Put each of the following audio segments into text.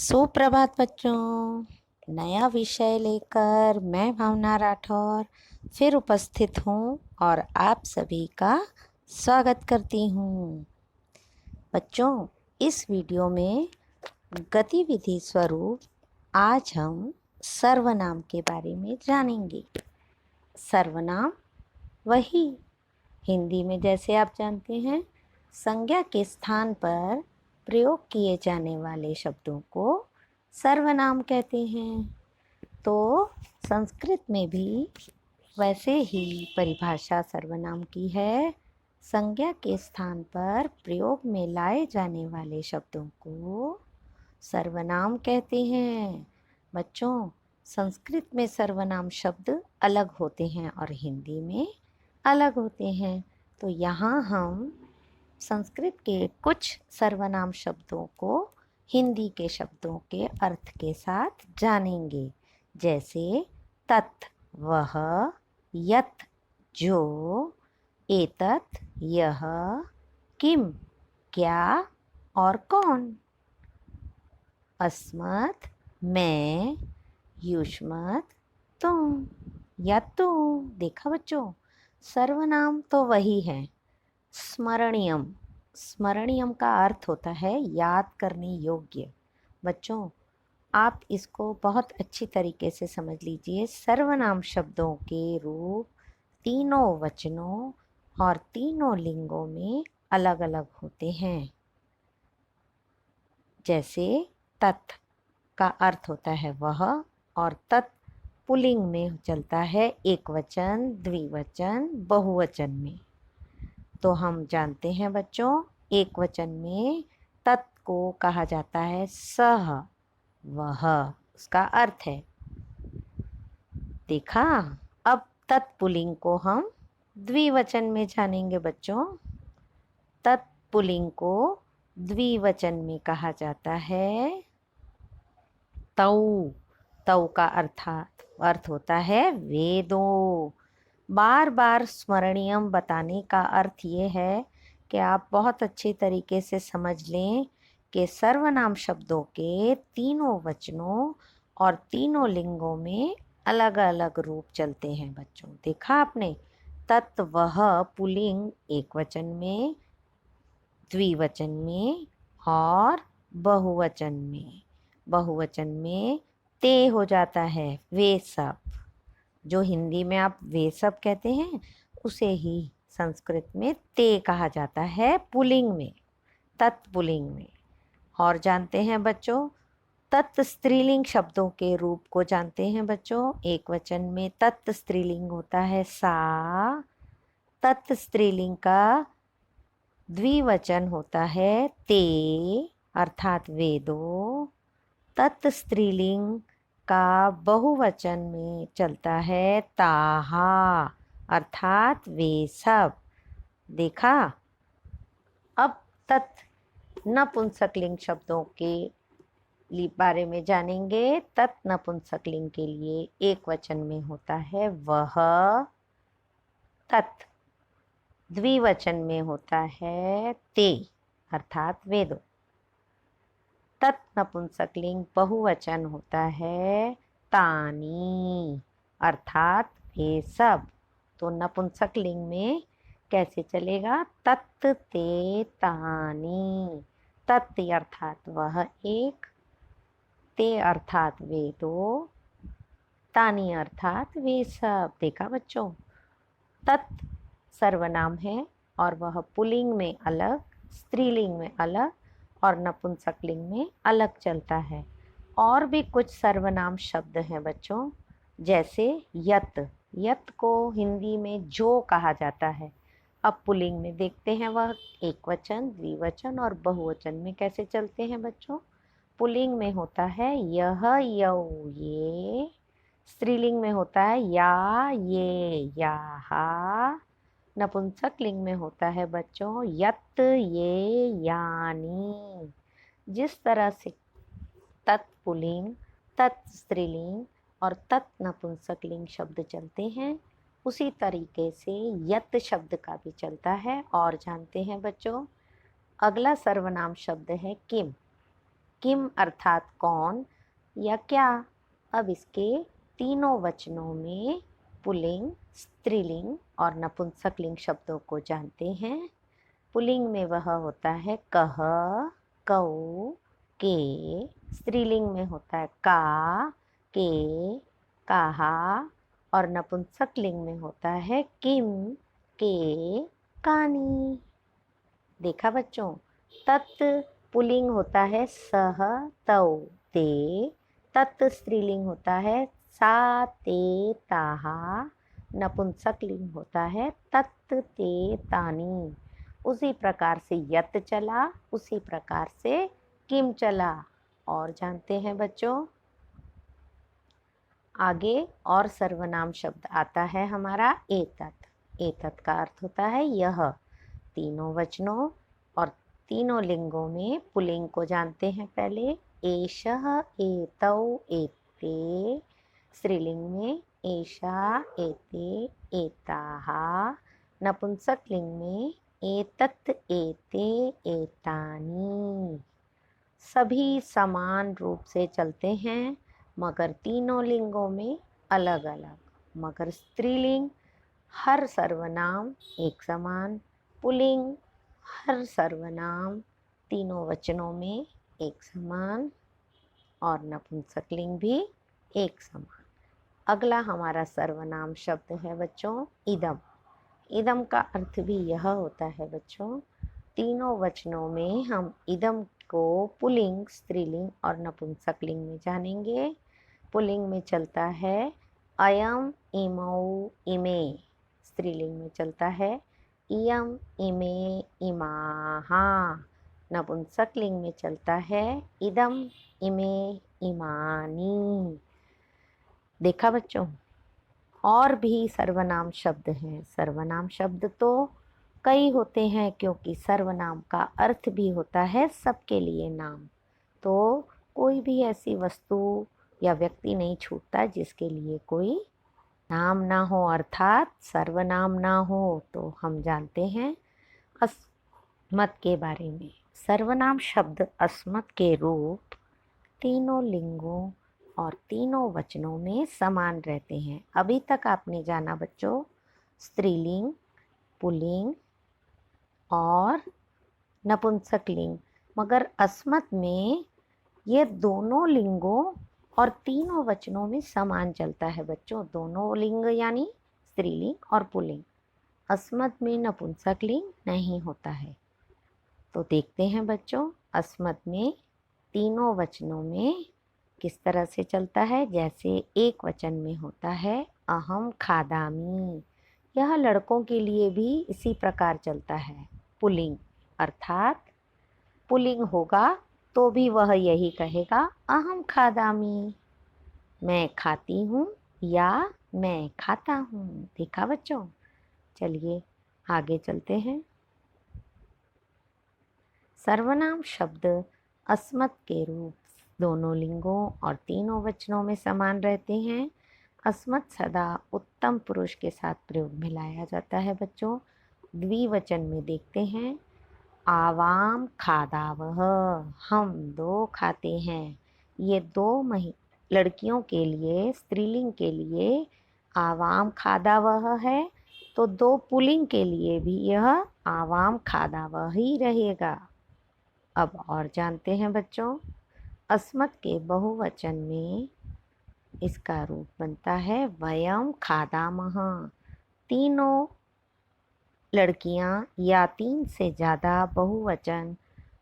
सुप्रभात बच्चों। नया विषय लेकर मैं भावना राठौर फिर उपस्थित हूँ और आप सभी का स्वागत करती हूँ। बच्चों, इस वीडियो में गतिविधि स्वरूप आज हम सर्वनाम के बारे में जानेंगे। सर्वनाम वही हिंदी में जैसे आप जानते हैं संज्ञा के स्थान पर प्रयोग किए जाने वाले शब्दों को सर्वनाम कहते हैं। तो संस्कृत में भी वैसे ही परिभाषा सर्वनाम की है। संज्ञा के स्थान पर प्रयोग में लाए जाने वाले शब्दों को सर्वनाम कहते हैं। बच्चों, संस्कृत में सर्वनाम शब्द अलग होते हैं और हिंदी में अलग होते हैं। तो यहाँ हम संस्कृत के कुछ सर्वनाम शब्दों को हिंदी के शब्दों के अर्थ के साथ जानेंगे। जैसे तत्, वह, यत्, जो, एतत्, यह, किम, क्या और कौन। अस्मत्, मैं, युष्मत्, तुम या तुम। देखा बच्चों, सर्वनाम तो वही है। स्मरणीयम, स्मरणीयम का अर्थ होता है याद करने योग्य। बच्चों, आप इसको बहुत अच्छी तरीके से समझ लीजिए। सर्वनाम शब्दों के रूप तीनों वचनों और तीनों लिंगों में अलग अलग होते हैं। जैसे तत् का अर्थ होता है वह, और तत् पुल्लिंग में चलता है एक वचन, द्विवचन, बहुवचन में। तो हम जानते हैं बच्चों, एक वचन में तत् को कहा जाता है सह, वह, उसका अर्थ है। देखा। अब तत्पुल्लिंग को हम द्विवचन में जानेंगे बच्चों। तत्पुल्लिंग को द्विवचन में कहा जाता है तौ। तौ का अर्थ होता है वेदों। बार बार स्मरणीयम बताने का अर्थ ये है कि आप बहुत अच्छे तरीके से समझ लें कि सर्वनाम शब्दों के तीनों वचनों और तीनों लिंगों में अलग अलग रूप चलते हैं बच्चों। देखा आपने, तत्, वह पुल्लिंग एक वचन में, द्विवचन में और बहुवचन में। बहुवचन में ते हो जाता है वे सब। जो हिंदी में आप वे सब कहते हैं उसे ही संस्कृत में ते कहा जाता है पुल्लिंग में, तत्पुल्लिंग में। और जानते हैं बच्चों, तत् स्त्रीलिंग शब्दों के रूप को जानते हैं बच्चों। एक वचन में तत् स्त्रीलिंग होता है सा। तत् स्त्रीलिंग का द्विवचन होता है ते, अर्थात वेदों। तत् स्त्रीलिंग का बहुवचन में चलता है ताहा, अर्थात वे सब। देखा। अब तत् नपुंसकलिंग शब्दों के बारे में जानेंगे। तत् नपुंसकलिंग के लिए एक वचन में होता है वह। तत् द्विवचन में होता है ते, अर्थात वेदों। तत् नपुंसकलिंग बहुवचन होता है तानी, अर्थात वे सब। तो नपुंसकलिंग में कैसे चलेगा? तत् ते तानी। तत् अर्थात वह एक, ते अर्थात वे दो, तानी अर्थात वे सब। देखा बच्चों, तत् सर्वनाम है और वह पुल्लिंग में अलग, स्त्रीलिंग में अलग और नपुंसकलिंग में अलग चलता है। और भी कुछ सर्वनाम शब्द हैं बच्चों, जैसे यत। यत को हिंदी में जो कहा जाता है। अब पुल्लिंग में देखते हैं वह एक वचन, द्विवचन और बहुवचन में कैसे चलते हैं बच्चों। पुल्लिंग में होता है यह, यौ, ये। स्त्रीलिंग में होता है या, ये, याहा। नपुंसकलिंग में होता है बच्चों यत, ये, यानी। जिस तरह से तत्पुल्लिंग, तत् स्त्रीलिंग और तत् नपुंसकलिंग शब्द चलते हैं, उसी तरीके से यत शब्द का भी चलता है। और जानते हैं बच्चों, अगला सर्वनाम शब्द है किम। किम अर्थात कौन या क्या। अब इसके तीनों वचनों में पुल्लिंग, स्त्रीलिंग और नपुंसकलिंग शब्दों को जानते हैं। पुल्लिंग में वह होता है कह, कऊ, के। स्त्रीलिंग में होता है का, के, काहा। और नपुंसकलिंग में होता है किम, के, कानी। देखा बच्चों, तत् पुल्लिंग होता है सह, तौ, ते। तत् स्त्रीलिंग होता है सा, ते, ताहा। नपुंसकलिंग होता है तत्, ते, तानी। उसी प्रकार से यत चला, उसी प्रकार से किम चला। और जानते हैं बच्चों, आगे और सर्वनाम शब्द आता है हमारा एतत्। एतत् का अर्थ होता है यह। तीनों वचनों और तीनों लिंगों में पुल्लिंग को जानते हैं पहले। एषः, एतौ, एते। स्त्रीलिंग में एषा, एते, एताः। नपुंसकलिंग में एतत्, एते, एतानि। सभी समान रूप से चलते हैं, मगर तीनों लिंगों में अलग अलग। मगर स्त्रीलिंग हर सर्वनाम एक समान, पुल्लिंग हर सर्वनाम तीनों वचनों में एक समान, और नपुंसकलिंग भी एक समान। अगला हमारा सर्वनाम शब्द है बच्चों इदम। इदम का अर्थ भी यह होता है बच्चों, तीनों वचनों में हम इदम को पुल्लिंग, स्त्रीलिंग और नपुंसकलिंग में जानेंगे। पुल्लिंग में चलता है अयम, इमौ, इमे। स्त्रीलिंग में चलता है इयम, इमे, इमाः। नपुंसकलिंग में चलता है इदम, इमे, इमानि। देखा बच्चों, और भी सर्वनाम शब्द हैं। सर्वनाम शब्द तो कई होते हैं, क्योंकि सर्वनाम का अर्थ भी होता है सबके लिए नाम। तो कोई भी ऐसी वस्तु या व्यक्ति नहीं छूटता जिसके लिए कोई नाम ना हो, अर्थात सर्वनाम ना हो। तो हम जानते हैं अस्मत् के बारे में। सर्वनाम शब्द अस्मत् के रूप तीनों लिंगों और तीनों वचनों में समान रहते हैं। अभी तक आपने जाना बच्चों स्त्रीलिंग, पुल्लिंग और नपुंसकलिंग, मगर अस्मत् में ये दोनों लिंगों और तीनों वचनों में समान चलता है बच्चों। दोनों लिंग यानी स्त्रीलिंग और पुल्लिंग। अस्मत् में नपुंसकलिंग नहीं होता है। तो देखते हैं बच्चों, अस्मत् में तीनों वचनों में किस तरह से चलता है। जैसे एक वचन में होता है अहम खादामी, यह लड़कों के लिए भी इसी प्रकार चलता है। पुल्लिंग अर्थात पुल्लिंग होगा तो भी वह यही कहेगा अहम खादामी, मैं खाती हूँ या मैं खाता हूँ। देखा बच्चों, चलिए आगे चलते हैं। सर्वनाम शब्द अस्मत् के रूप दोनों लिंगों और तीनों वचनों में समान रहते हैं। अस्मत् सदा उत्तम पुरुष के साथ प्रयोग में लाया जाता है बच्चों। द्विवचन में देखते हैं आवाम खादावह, हम दो खाते हैं। ये दो लड़कियों के लिए, स्त्रीलिंग के लिए आवाम खादावह है, तो दो पुल्लिंग के लिए भी यह आवाम खादावह ही रहेगा। अब और जानते हैं बच्चों, अस्मत् के बहुवचन में इसका रूप बनता है वयम खादामः। तीनों लड़कियां या तीन से ज़्यादा बहुवचन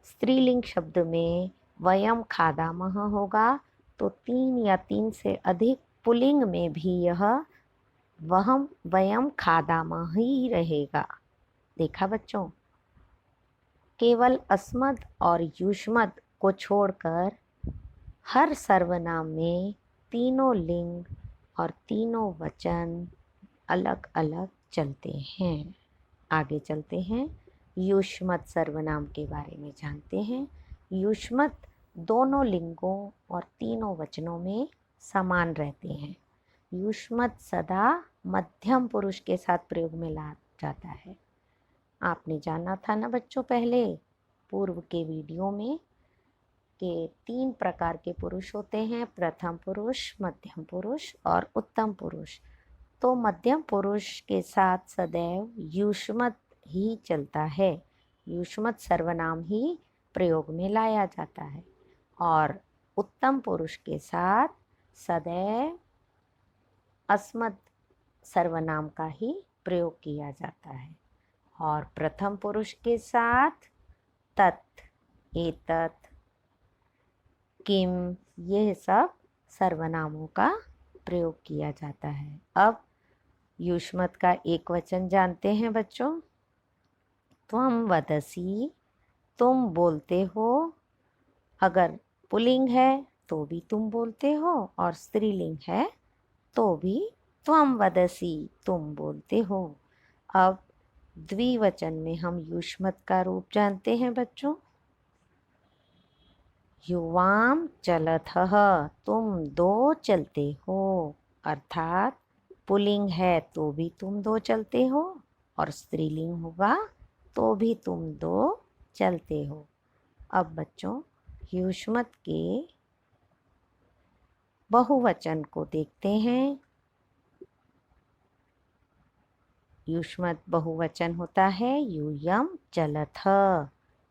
स्त्रीलिंग शब्द में वयम खादामः होगा, तो तीन या तीन से अधिक पुल्लिंग में भी यह वयम खादामः ही रहेगा। देखा बच्चों, केवल अस्मत् और युष्मत् को छोड़कर हर सर्वनाम में तीनों लिंग और तीनों वचन अलग अलग चलते हैं। आगे चलते हैं, युष्मत् सर्वनाम के बारे में जानते हैं। युष्मत् दोनों लिंगों और तीनों वचनों में समान रहते हैं। युष्मत् सदा मध्यम पुरुष के साथ प्रयोग में लाया जाता है। आपने जाना था ना बच्चों पहले पूर्व के वीडियो में के 3 प्रकार के पुरुष होते हैं, प्रथम पुरुष, मध्यम पुरुष और उत्तम पुरुष। तो मध्यम पुरुष के साथ सदैव युष्मत ही चलता है, युष्मत सर्वनाम ही प्रयोग में लाया जाता है, और उत्तम पुरुष के साथ सदैव अस्मत् सर्वनाम का ही प्रयोग किया जाता है, और प्रथम पुरुष के साथ तत्, एतत्, किम, यह सब सर्वनामों का प्रयोग किया जाता है। अब युष्मत का एक वचन जानते हैं बच्चों। त्वम वदसी, तुम बोलते हो। अगर पुल्लिंग है तो भी तुम बोलते हो, और स्त्रीलिंग है तो भी त्वम वदसी, तुम बोलते हो। अब द्विवचन में हम युष्मत का रूप जानते हैं बच्चों। युवाम चलतः, तुम दो चलते हो, अर्थात पुल्लिंग है तो भी तुम दो चलते हो, और स्त्रीलिंग होगा तो भी तुम दो चलते हो। अब बच्चों युष्मत के बहुवचन को देखते हैं। युष्मत बहुवचन होता है यूयम चलथ,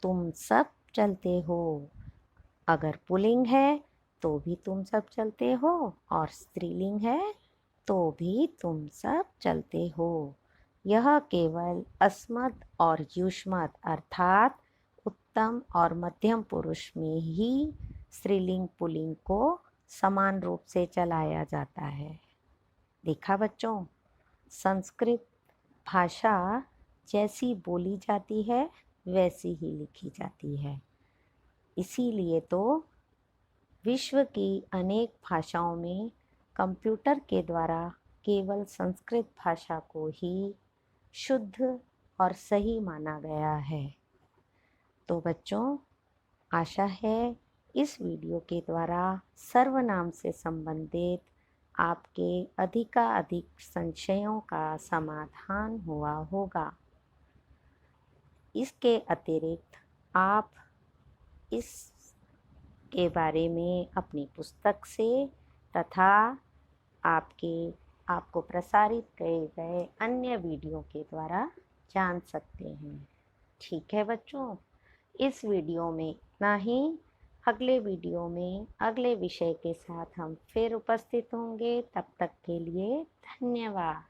तुम सब चलते हो। अगर पुल्लिंग है तो भी तुम सब चलते हो, और स्त्रीलिंग है तो भी तुम सब चलते हो। यह केवल अस्मत् और युष्मत अर्थात उत्तम और मध्यम पुरुष में ही स्त्रीलिंग पुल्लिंग को समान रूप से चलाया जाता है। देखा बच्चों, संस्कृत भाषा जैसी बोली जाती है वैसी ही लिखी जाती है। इसीलिए तो विश्व की अनेक भाषाओं में कंप्यूटर के द्वारा केवल संस्कृत भाषा को ही शुद्ध और सही माना गया है। तो बच्चों, आशा है इस वीडियो के द्वारा सर्वनाम से संबंधित आपके अधिकाधिक संशयों का समाधान हुआ होगा। इसके अतिरिक्त आप इस के बारे में अपनी पुस्तक से तथा आपको प्रसारित किए गए अन्य वीडियो के द्वारा जान सकते हैं। ठीक है बच्चों, इस वीडियो में इतना ही। अगले वीडियो में अगले विषय के साथ हम फिर उपस्थित होंगे। तब तक के लिए धन्यवाद।